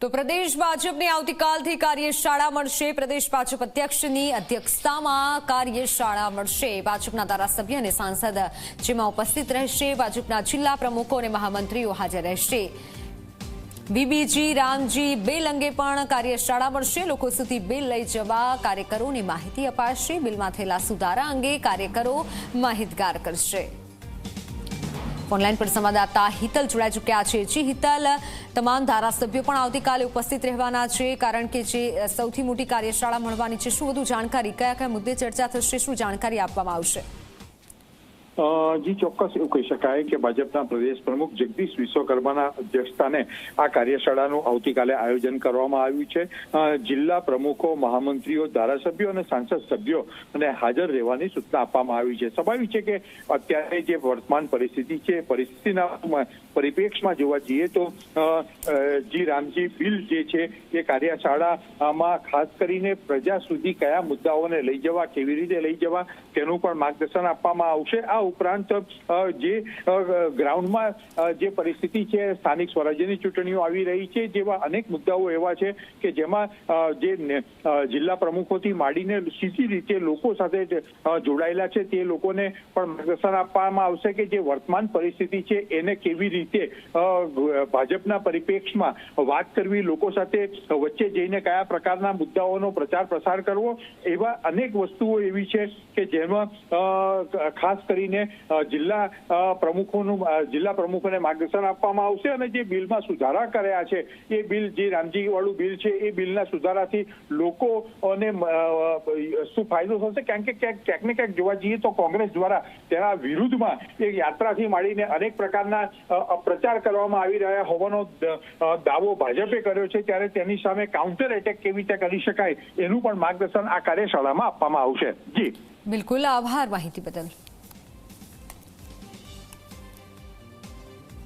તો પ્રદેશ ભાજપની આવતીકાલથી કાર્યશાળા મળશે। પ્રદેશ ભાજપ અધ્યક્ષની અધ્યક્ષતામાં કાર્યશાળા મળશે। ભાજપના ધારાસભ્ય અને સાંસદ જેમાં ઉપસ્થિત રહેશે। ભાજપના જિલ્લા પ્રમુખો અને મહામંત્રીઓ હાજર રહેશે। બીબીજી રામજી બિલ અંગે પણ કાર્યશાળા મળશે। લોકો સુધી બિલ લઈ જવા કાર્યકરોને માહિતી અપાશે। બિલમાં થયેલા સુધારા અંગે કાર્યકરો માહિતગાર કરશે। ઓનલાઈન પર સંવાદદાતા હિતલ જોડાઈ ચૂક્યા છે। જી હિતલ, તમામ ધારાસભ્યો પણ આવતીકાલે ઉપસ્થિત રહેવાના છે, કારણ કે જે સૌથી મોટી કાર્યશાળા મળવાની છે। શું વધુ જાણકારી, કયા કયા મુદ્દે ચર્ચા થશે, શું જાણકારી આપવામાં આવશે? જી ચોક્કસ એવું કહી શકાય કે ભાજપના પ્રદેશ પ્રમુખ જગદીશ વિશ્વકર્માના અધ્યક્ષસ્થાને આ કાર્યશાળાનું આવતીકાલે આયોજન કરવામાં આવ્યું છે। જિલ્લા પ્રમુખો, મહામંત્રીઓ, ધારાસભ્યો અને સાંસદ સભ્યો અને હાજર રહેવાની સૂચના આપવામાં આવી છે। સ્વાભાવિક છે કે અત્યારે જે વર્તમાન પરિસ્થિતિ છે, પરિસ્થિતિના પરિપ્રેક્ષમાં જોવા જઈએ તો જી રામજી બિલ જે છે એ કાર્યશાળામાં ખાસ કરીને પ્રજા સુધી કયા મુદ્દાઓને લઈ જવા, કેવી રીતે લઈ જવા તેનું પણ માર્ગદર્શન આપવામાં આવશે। આ ઉપરાંત જે ગ્રાઉન્ડમાં જે પરિસ્થિતિ છે, સ્થાનિક સ્વરાજ્યની ચૂંટણીઓ આવી રહી છે, જેવા અનેક મુદ્દાઓ એવા છે કે જેમાં જે જિલ્લા પ્રમુખોથી માંડીને સીધી રીતે લોકો સાથે જોડાયેલા છે તે લોકોને પણ માર્ગદર્શન આપવામાં આવશે કે જે વર્તમાન પરિસ્થિતિ છે એને કેવી રીતે ભાજપના પરિપ્રેક્ષમાં વાત કરવી, લોકો સાથે વચ્ચે જઈને કયા પ્રકારના મુદ્દાઓનો પ્રચાર પ્રસાર કરવો, એવા અનેક વસ્તુઓ એવી છે કે જેમાં ખાસ કરીને જિલ્લા પ્રમુખોને માર્ગદર્શન આપવામાં આવશે। અને જે બિલમાં સુધારા કર્યા છે એ બિલ, જે રામજી વાળું બિલ છે, એ બિલના સુધારાથી લોકોને શું ફાયદો થશે? કારણ કે ક્યાંક ને ક્યાંક જોવા જઈએ તો કોંગ્રેસ દ્વારા તેના વિરુદ્ધમાં એક યાત્રાથી માંડીને અનેક પ્રકારના પ્રચાર કરવામાં આવી રહ્યા હોવાનો દાવો ભાજપે કર્યો છે, ત્યારે તેની સામે કાઉન્ટર એટેક કેવી રીતે કરી શકાય એનું પણ માર્ગદર્શન આ કાર્યશાળામાં આપવામાં આવશે। જી બિલકુલ, આભાર માહિતી બદલ।